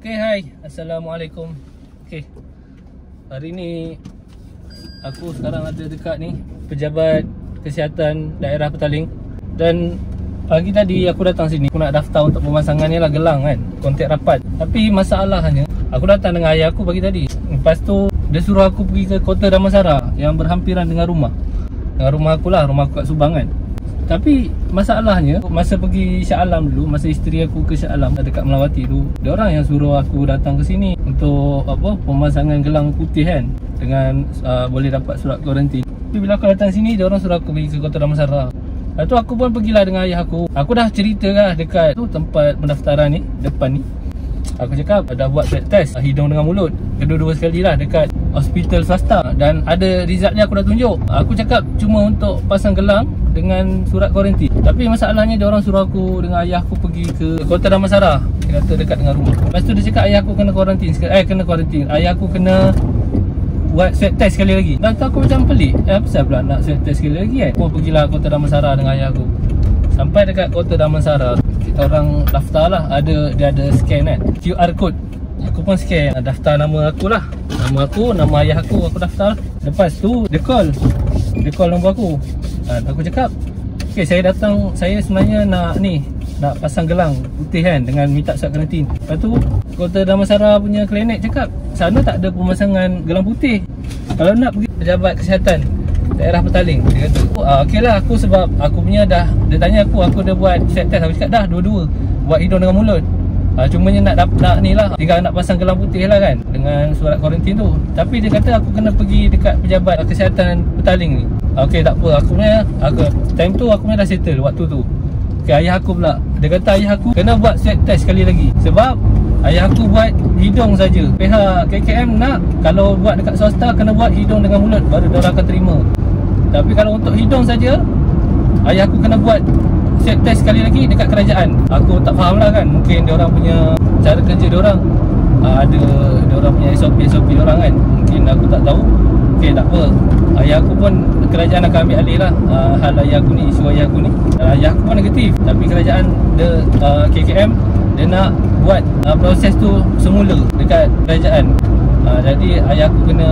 Okay, hai. Assalamualaikum. Okay, hari ni aku sekarang ada dekat ni Pejabat Kesihatan Daerah Petaling. Dan pagi tadi aku datang sini, aku nak daftar untuk pemasangan ni lah, gelang kan, kontak rapat. Tapi masalahnya, aku datang dengan ayah aku pagi tadi. Lepas tu dia suruh aku pergi ke Kota Damansara yang berhampiran dengan rumah aku lah, rumah aku kat Subang kan. Tapi masalahnya, masa pergi Shah Alam dulu, masa isteri aku ke Shah Alam dekat Melawati tu, dia orang yang suruh aku datang ke sini untuk apa, pemasangan gelang putih kan, dengan boleh dapat surat kuarantin. Tapi bila aku datang sini, dia orang suruh aku pergi ke Kota Damansara. Lepas tu aku pun pergilah dengan ayah aku. Aku dah cerita lah dekat tu tempat pendaftaran ni, depan ni. Aku cakap dah buat swab test hidung dengan mulut kedua-dua sekali lah dekat hospital swasta, dan ada resultnya aku dah tunjuk. Aku cakap cuma untuk pasang gelang dengan surat kuarantin. Tapi masalahnya dia orang suruh aku dengan ayah aku pergi ke Kota Damansara. Dia kata dekat dengan rumah. Lepas tu dia cakap ayah aku kena kuarantin. Ayah aku kena buat swab test sekali lagi. Dan tu aku macam pelik, kenapa pula nak swab test sekali lagi kan. Aku pergilah Kota Damansara dengan ayah aku. Sampai dekat Kota Damansara, kita orang daftar lah. Dia ada scan kan, QR code. Aku pun scan, daftar nama aku lah, nama aku, nama ayah aku daftar. Lepas tu dia call nombor aku. Aku cakap, okay, saya datang, saya sebenarnya nak pasang gelang putih kan, dengan minta surat kuarantin. Lepas tu Kota Damansara punya klinik cakap sana tak ada pemasangan gelang putih, kalau nak pergi Pejabat Kesihatan Daerah Petaling. Dia kata, okey lah, aku sebab aku punya dah, dia tanya aku dah buat swab test. Aku cakap dah dua-dua, buat hidung dengan mulut. Cumanya nak ni lah, tinggal nak pasang gelang putih lah kan, dengan surat kuarantin tu. Tapi dia kata aku kena pergi dekat Pejabat Kesihatan Petaling ni. Okey, tak apa, time tu aku punya dah settle waktu tu. Okay, ayah aku pula, dia kata ayah aku kena buat swab test sekali lagi. Sebab ayah aku buat hidung saja. Pihak KKM nak, kalau buat dekat swasta kena buat hidung dengan mulut, baru diorang akan terima. Tapi kalau untuk hidung saja, ayah aku kena buat swab test sekali lagi dekat kerajaan. Aku tak faham lah kan, mungkin diorang punya cara kerja diorang ada diorang punya SOP diorang kan, mungkin aku tak tahu. Okay, tak apa, ayah aku pun kerajaan akan ambil alih lah hal ayah aku ni, isu ayah aku ni. Ayah aku pun negatif, tapi kerajaan dia KKM dia nak buat proses tu semula dekat kerajaan. Jadi ayah aku kena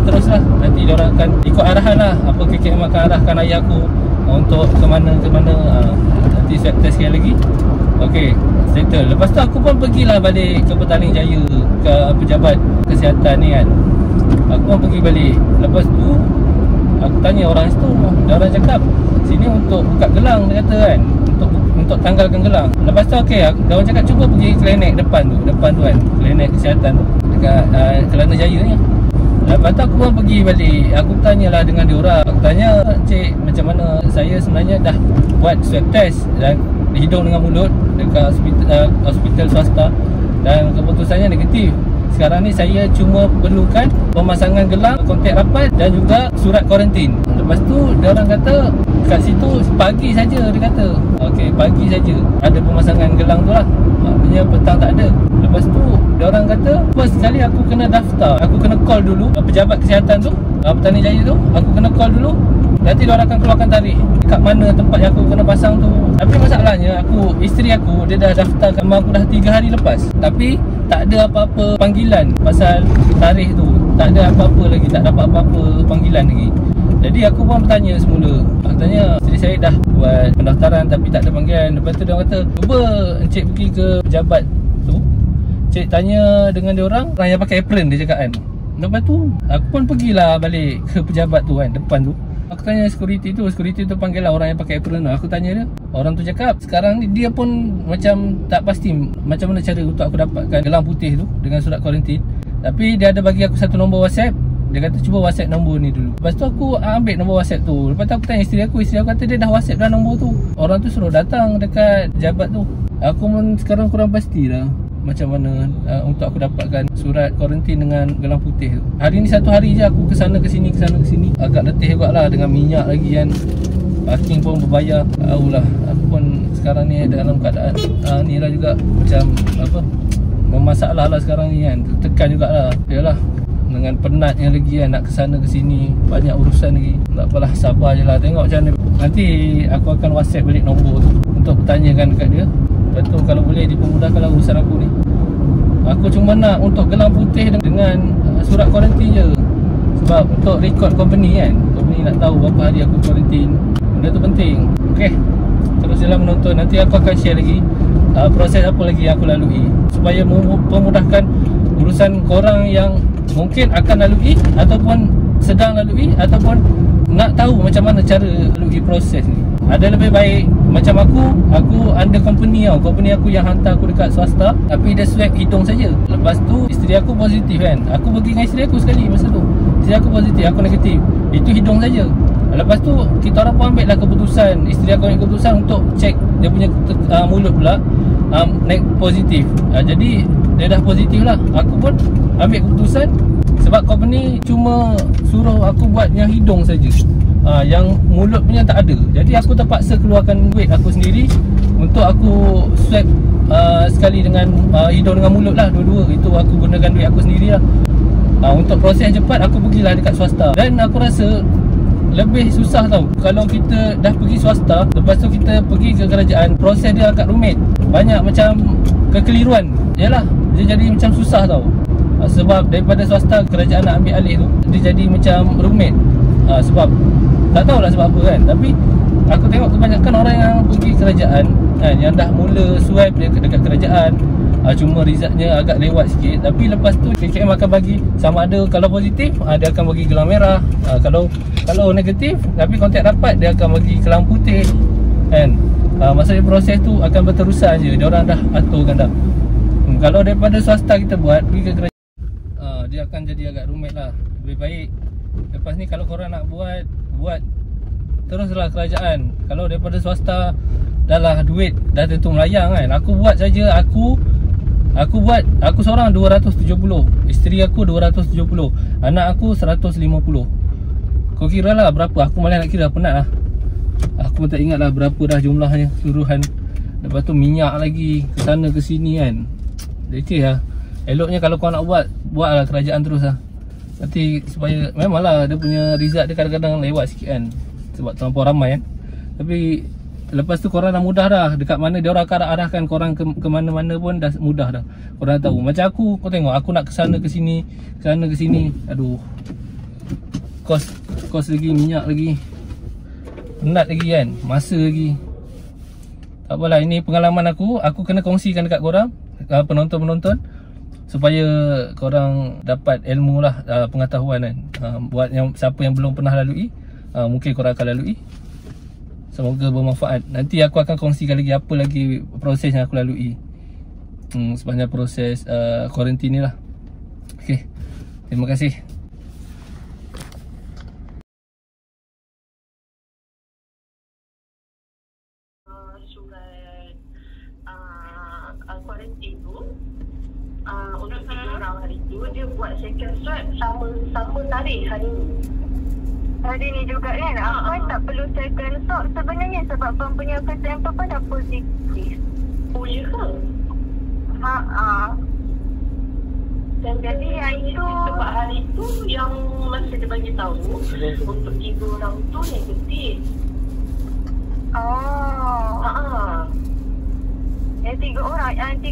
terus lah, nanti diorang akan ikut arahan lah, apa KKM akan arahkan ayah aku untuk ke mana nanti swab test sekali lagi. Okay, settle. Lepas tu aku pun pergilah balik ke Petaling Jaya, ke Pejabat Kesihatan ni kan. Aku pun pergi balik. Lepas tu aku tanya orang situ, dia orang cakap sini untuk buka gelang, dia kata kan, untuk tanggalkan gelang. Lepas tu okey, dia orang cakap cuba pergi klinik depan tu kan, klinik kesihatan tu dekat Kelana Jaya ni. Lepas tu aku pun pergi balik. Aku tanyalah dengan dia orang. Aku tanya, "Cik, macam mana? Saya sebenarnya dah buat swab test dan hidung dengan mulut dekat hospital swasta dan keputusannya negatif. Sekarang ni saya cuma perlukan pemasangan gelang, kontak rapat dan juga surat kuarantin." Lepas tu dia orang kata kat situ pagi saja, dia kata. Okey, pagi saja ada pemasangan gelang tu lah. Maknanya petang tak ada. Lepas tu dia orang kata first sekali aku kena daftar, aku kena call dulu Pejabat Kesihatan tu, Petaling Jaya tu, aku kena call dulu. Nanti diorang akan keluarkan tarikh dekat mana tempat yang aku kena pasang tu. Tapi masalahnya isteri aku dia dah daftar sama aku dah 3 hari lepas. Tapi tak ada apa-apa panggilan pasal tarikh tu. Tak ada apa-apa lagi, tak dapat apa-apa panggilan lagi. Jadi aku pun bertanya semula. Aku tanya, isteri saya dah buat pendaftaran tapi tak ada panggilan. Lepas tu dia kata, cuba encik pergi ke pejabat tu, cik tanya dengan dia orang yang pakai apron, dia cakap kan. Lepas tu aku pun pergilah balik ke pejabat tu kan, depan tu. Aku tanya security tu panggil lah orang yang pakai apron tu. Aku tanya dia, orang tu cakap sekarang ni dia pun macam tak pasti macam mana cara untuk aku dapatkan gelang putih tu dengan surat kuarantin. Tapi dia ada bagi aku satu nombor WhatsApp. Dia kata cuba WhatsApp nombor ni dulu. Lepas tu aku ambil nombor WhatsApp tu. Lepas tu aku tanya isteri aku kata dia dah WhatsApp dah nombor tu. Orang tu suruh datang dekat pejabat tu. Aku pun sekarang kurang pastilah macam mana untuk aku dapatkan surat kuarantin dengan gelang putih tu. Hari ni satu hari je aku kesana ke sini. Agak letih juga lah dengan minyak lagi kan. Parking pun berbayar. Tahulah, aku pun sekarang ni dalam keadaan ni lah juga, macam apa, bermasalah lah sekarang ni kan. Tekan jugalah. Yalah, dengan penatnya lagi kan, nak kesana ke sini, banyak urusan lagi. Tak apalah, sabar je lah, tengok macam mana. Nanti aku akan WhatsApp balik nombor tu untuk bertanyakan dekat dia. Lepas tu kalau boleh dipermudahkanlah urusan aku ni. Aku cuma nak untuk gelang putih dengan surat kuarantin je. Sebab untuk record company kan, company nak tahu berapa hari aku kuarantin. Benda tu penting. Okay, teruslah menonton. Nanti aku akan share lagi proses apa lagi yang aku lalui, supaya memudahkan urusan korang yang mungkin akan lalui ataupun sedang lalui, ataupun nak tahu macam mana cara lalui proses ni. Ada lebih baik macam aku under company tau. Company aku yang hantar aku dekat swasta, tapi dia swab hidung saja. Lepas tu isteri aku positif kan. Aku pergi dengan isteri aku sekali masa tu. Isteri aku positif, aku negatif. Itu hidung saja. Lepas tu kita orang pun ambil lah keputusan. Isteri aku ambil keputusan untuk check dia punya mulut pula positif. Jadi dia dah positif lah. Aku pun ambil keputusan sebab company cuma suruh aku buat yang hidung saja. Yang mulut punya tak ada. Jadi aku terpaksa keluarkan duit aku sendiri untuk aku swab sekali dengan hidung dengan mulut lah, dua-dua. Itu aku gunakan duit aku sendiri lah. Untuk proses yang cepat aku pergilah dekat swasta. Dan aku rasa lebih susah tau kalau kita dah pergi swasta, lepas tu kita pergi ke kerajaan. Proses dia agak rumit, banyak macam kekeliruan. Yalah, dia jadi macam susah tau. Sebab daripada swasta kerajaan nak ambil alih tu, dia jadi macam rumit. Sebab tak tahulah sebab apa kan. Tapi aku tengok kebanyakan orang yang pergi kerajaan kan, yang dah mula swipe dekat kerajaan, cuma resultnya agak lewat sikit. Tapi lepas tu KKM akan bagi, sama ada kalau positif dia akan bagi gelang merah, kalau negatif tapi kontak rapat dia akan bagi gelang putih kan. Maksudnya proses tu akan berterusan je. Dia orang dah aturkan dah. Kalau daripada swasta kita buat pergi ke kerajaan, dia akan jadi agak rumit lah. Lebih baik lepas ni kalau korang nak buat teruslah kerajaan. Kalau daripada swasta dah lah duit dah tentu melayang kan. Aku buat saja, aku seorang 270, isteri aku 270, anak aku 150. Kau kira lah berapa? Aku malah nak kira, penat lah. Aku pun tak ingat lah berapa dah jumlahnya keseluruhan. Lepas tu minyak lagi ke sana ke sini kan. Leceh lah. Eloknya kalau kau nak buatlah kerajaan terus lah. Nanti supaya memanglah dia punya result dia kadang-kadang lewat sikit kan, sebab terlampau ramai kan. Tapi lepas tu korang dah mudah dah. Dekat mana dia orang akan arahkan korang ke mana-mana pun dah mudah dah. Korang tahu. Macam aku, kau tengok aku nak ke sana ke sini, ke sana ke sini. Aduh, kos lagi, minyak lagi, penat lagi kan, masa lagi. Tak apalah, ini pengalaman aku kena kongsikan dekat korang, penonton-penonton, supaya korang dapat ilmu lah, pengetahuan kan. Buat yang siapa yang belum pernah lalui, mungkin korang akan lalui. Semoga bermanfaat. Nanti aku akan kongsikan lagi apa lagi proses yang aku lalui sepanjang proses kuarantin ni lah. Okay, terima kasih. Surat kuarantin tu untuk 3 orang hari tu, dia buat second swab sama tarikh hari ni. Hari ni juga kan. Apa tak perlu second swab sebenarnya sebab punya sampel pun dah positif. Oh ya ke? Dan jadi yang itu sebab hari tu yang masa dia bagi tahu untuk 3 orang tu negatif. Yang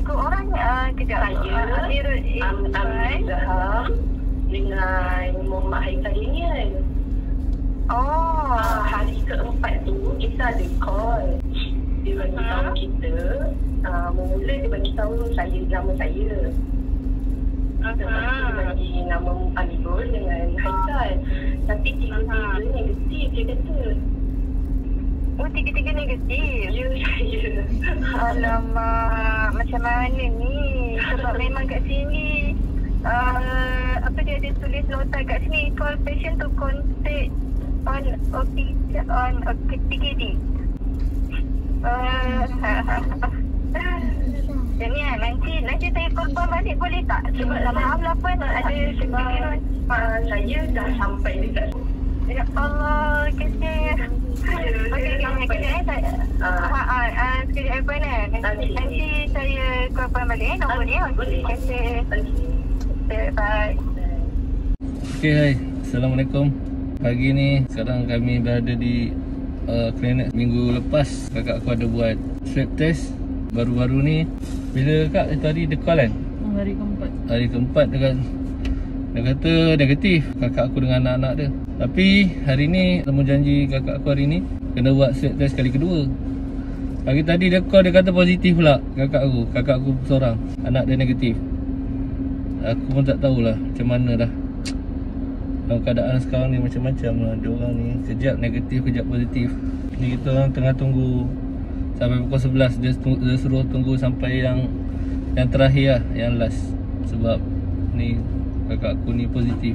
3 orang kejap. Saya Amirul Zaham dengan Muhammad Haikal Daniel. Hari keempat tu kita ada call. Dia bagi tahu kita, mula dia bagi tahu nama saya. Lepas tu dia bagi nama Amirul dengan Haikal. Tapi tiga-tiga negatif dia kata. Oh, 3 negatif? Ya, saya. Alamak, macam mana ni? Sebab memang kat sini apa dia ada tulis nota kat sini, call patient to contact on PKD. Jadi nanti saya korban balik boleh tak? Sebab maaf lah pun ada kekeliruan. Saya dah sampai dekat. Ya Allah, kesian. Okey, kejap sekejap apa ni? Nanti saya korban balik nombor ni. Okey, bye. Okay, hai. Assalamualaikum. Pagi ni sekarang kami berada di klinik. Minggu lepas kakak aku ada buat swab test. Baru-baru ni, bila kak itu hari dia call kan? hari keempat. Hari keempat dia kata negatif kakak aku dengan anak-anak dia. Tapi hari ni temu janji kakak aku hari ni kena buat swab test kali kedua. Pagi tadi dia call, dia kata positif pula kakak aku seorang, anak dia negatif. Aku pun tak tahulah macam mana dah. Dalam keadaan sekarang ni macam-macam lah. Diorang ni kejap negatif, kejap positif. Ni kita orang tengah tunggu sampai pukul 11. Dia suruh tunggu sampai yang terakhir lah, yang last. Sebab ni kakak aku ni positif.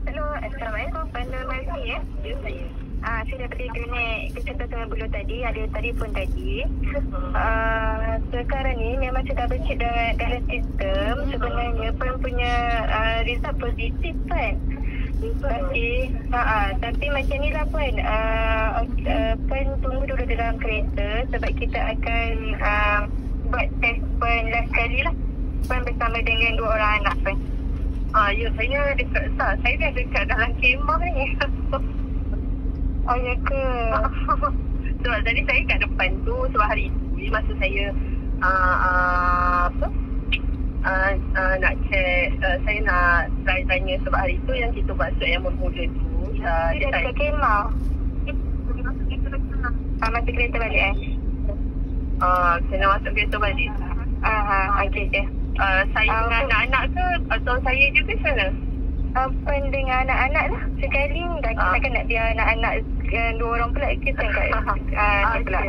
Hello, Assalamualaikum. Panel Melty ya? Ya, saya. Saya daripada klinik Kesihatan Sungai Buloh tadi. Ada telefon tadi. Sekarang ni memang saya dah bercek dalam sistem. Sebenarnya Puan punya result positif kan? Tapi macam ni lah Puan. Puan tunggu dulu dalam kereta sebab kita akan buat test Puan last kali lah. Puan bersama dengan 2 orang anak Puan. Ya, saya dekat saya dah dekat dalam kemah ni. Oh, ya ke? Sebab tadi saya kat depan tu sebab hari tu masa saya nak check, saya nak tanya sebab hari tu yang kita buat swab yang bermula tu. Dia dekat kemah. Masuk kereta balik saya nak masuk kereta balik. Okey. Saya dengan anak-anak ke atau saya juga macam mana? Puan dengan anak-anak lah. Sekali takkan nak biar anak-anak 2 orang pula kita kat pula.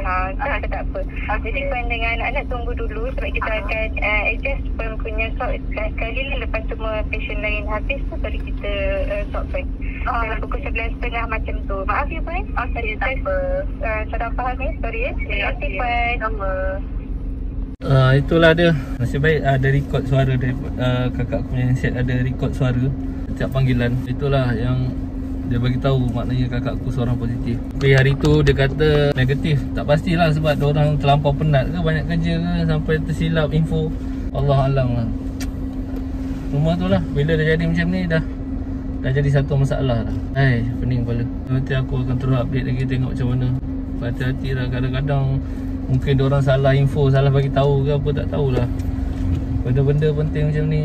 Tak apa. Jadi Puan dengan anak-anak tunggu dulu sebab kita akan adjust Puan punya swab sekali lah. Lepas semua patient lain habis tu baru kita swab Puan. Dalam pukul 11.30 macam tu. Maaf ya Puan. Saya tak apa. Salah faham ya. Sorry ya. Terima kasih Puan. Sama. Itulah dia. Nasib baik ada rekod suara dari kakak aku punya set, ada rekod suara setiap panggilan. Itulah yang dia bagi tahu, maknanya kakak aku seorang positif. Tapi hari tu dia kata negatif. Tak pastilah sebab diorang terlampau penat ke, banyak kerja ke, sampai tersilap info. Allah alam lah. Semua tu lah, bila dah jadi macam ni dah jadi satu masalah lah. Pening kepala. Nanti aku akan terus update lagi, tengok macam mana. Hati-hati lah, kadang-kadang mungkin diorang salah info, salah bagi tahu ke apa, tak tahulah. Benda-benda penting macam ni,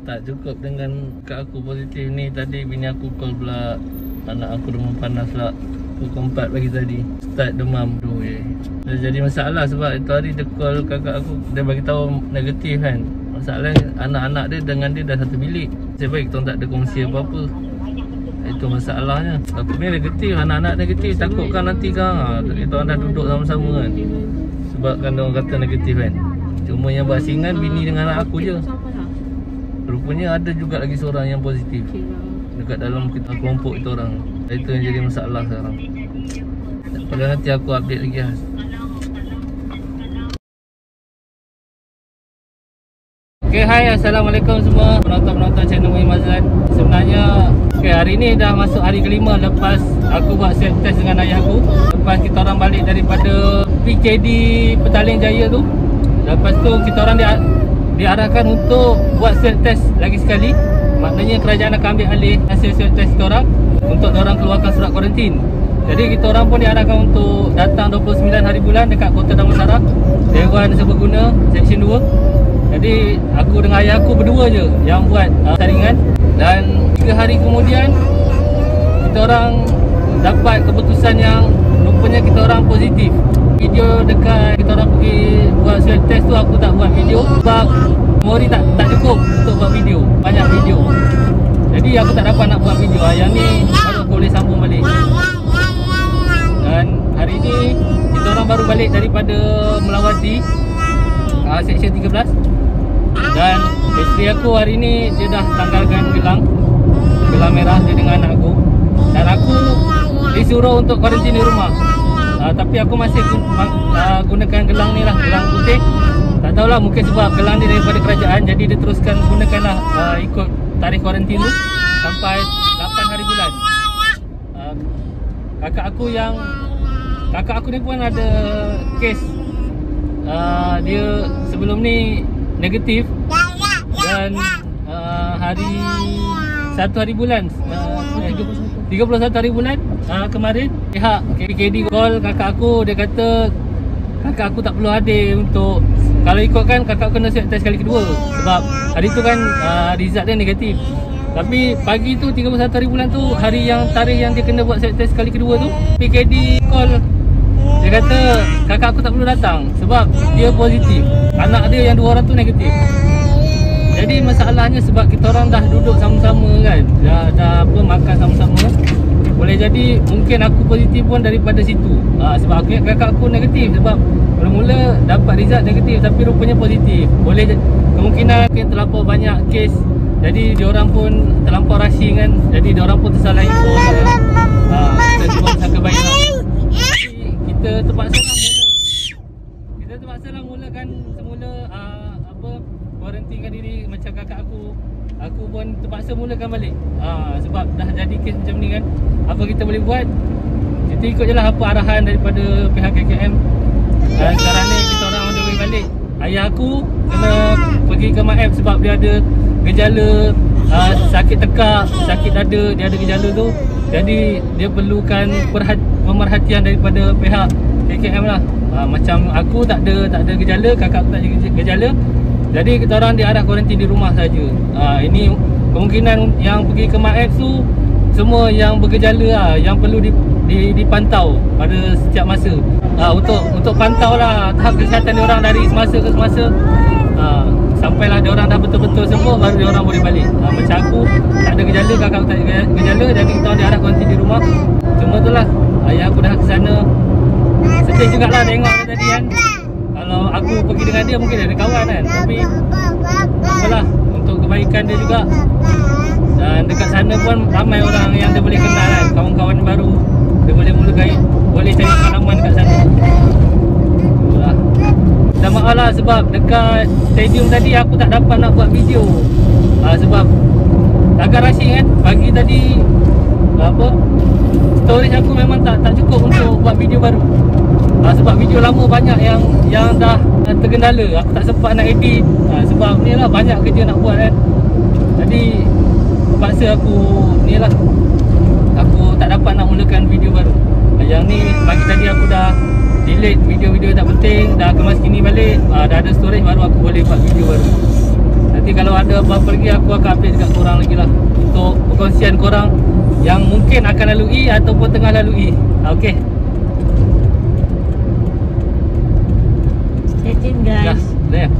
tak cukup dengan kak aku positif ni. Tadi bini aku call pula, anak aku demam panas lah. Pukul 4 pagi tadi start demam. Dah jadi masalah sebab itu hari dia call kakak aku, dia bagi tahu negatif kan. Masalahnya anak-anak dia dengan dia dah satu bilik. Saya baik kita tak ada kongsi apa-apa. Itu masalahnya. Aku ni negatif, anak-anak negatif. Takutkan nanti kan kita orang dah duduk sama-sama kan. Sebab kan orang kata negatif kan. Cuma yang berasingan bini dengan anak aku je. Rupanya ada juga lagi seorang yang positif dekat dalam kelompok kita orang. Itu yang jadi masalah sekarang. Pada nanti aku update lagi lah. Okay, hai, Assalamualaikum semua penonton-penonton channel Muhammad Mazlan. Sebenarnya hari ni dah masuk hari kelima lepas aku buat swab test dengan ayah aku. Lepas kita orang balik daripada PKD Petaling Jaya tu. Lepas tu kita orang diarahkan untuk buat swab test lagi sekali. Maknanya kerajaan akan ambil alih hasil swab test kita orang untuk orang keluarkan surat kuarantin. Jadi kita orang pun diarahkan untuk datang 29 hari bulan dekat Kota Damansara, Dewan Serbaguna Seksyen 2. Jadi aku dengan ayah aku berdua je yang buat saringan. Dan 3 hari kemudian kita orang dapat keputusan yang rupanya kita orang positif. Video dekat kita orang pergi buat swab test tu aku tak buat video sebab memori tak cukup untuk buat video, banyak video. Jadi aku tak dapat nak buat video. Yang ni baru aku boleh sambung balik. Dan hari ni kita orang baru balik daripada melawati Seksyen 13. Dan isteri aku hari ni dia dah tanggalkan gelang merah dia dengan anak aku. Dan aku disuruh untuk kuarantin di rumah. Tapi aku masih gunakan gelang ni lah, gelang putih. Tak tahulah, mungkin sebab gelang ni daripada kerajaan, jadi dia teruskan gunakanlah ikut tarikh kuarantin tu sampai 8 hari bulan. Kakak aku ni pun ada kes. Dia sebelum ni negatif. Dan hari 1 hari bulan 31 hari bulan kemarin pihak KKD call kakak aku. Dia kata kakak aku tak perlu hadir untuk kalau ikutkan kakak kena swab test kali kedua. Sebab hari tu kan result dia negatif. Tapi pagi tu 31 hari bulan tu, hari yang tarikh yang dia kena buat swab test kali kedua tu, PKD call. Dia kata kakak aku tak perlu datang sebab dia positif. Anak dia yang 2 orang tu negatif. Jadi masalahnya sebab kita orang dah duduk sama-sama kan, dah apa, makan sama-sama. Boleh jadi mungkin aku positif pun daripada situ. Sebab aku ingat kakak aku negatif. Sebab mula-mula dapat result negatif tapi rupanya positif. Boleh kemungkinan mungkin terlampau banyak kes, jadi diorang pun terlampau rushing kan. Jadi diorang pun tersalah info kan. Kita cuma sangka baik lah. Kita terpaksa lah mulakan semula kuarantinkan diri macam kakak aku. Aku pun terpaksa mulakan balik. Sebab dah jadi kes macam ni kan. Apa kita boleh buat? Kita ikut je lah apa arahan daripada pihak KKM. Dan sekarang ni kita orang on the way balik. Ayah aku kena pergi ke MAF sebab dia ada gejala sakit tekak, sakit dada, dia ada gejala tu. Jadi dia perlukan pemerhatian daripada pihak KKM lah. Macam aku tak ada gejala, kakak aku tak ada gejala. Jadi kita orang diarah kuarantin di rumah saja. Ini kemungkinan yang pergi ke MAF tu semua yang bergejala lah, yang perlu dipantau pada setiap masa. Untuk pantau lah tahap kesihatan diorang dari semasa ke semasa. Sampailah diorang dah betul-betul sembuh, baru diorang boleh balik. Macam aku tak ada gejala, kakak aku tak ada gejala, jadi kita orang diarah kuarantin di rumah. Cuma tu lah, ayah aku dah ke sana. Sedih jugalah tengok dia tadi kan. Kalau aku pergi dengan dia mungkin dia ada kawan kan. Tapi apalah, untuk kebaikan dia juga. Dan dekat sana pun ramai orang yang dia boleh kenal kan, kawan-kawan baru. Dia boleh boleh cari pengalaman dekat sana. Itulah. Minta maaf lah sebab dekat stadium tadi aku tak dapat nak buat video. Sebab agak rushing kan. Pagi tadi storage aku memang tak cukup untuk buat video baru. Sebab video lama banyak yang dah tergendala. Aku tak sempat nak edit. Sebab ni lah banyak kerja nak buat kan. Jadi terpaksa aku ni lah, aku tak dapat nak mulakan video baru. Yang ni pagi tadi aku dah delete video-video tak penting, dah kemas kini balik. Dah ada storage baru aku boleh buat video baru. Nanti kalau ada apa-apa lagi aku akan update dekat korang lagi lah, untuk perkongsian korang yang mungkin akan lalui ataupun tengah lalui. Okay, stay tune guys. dah.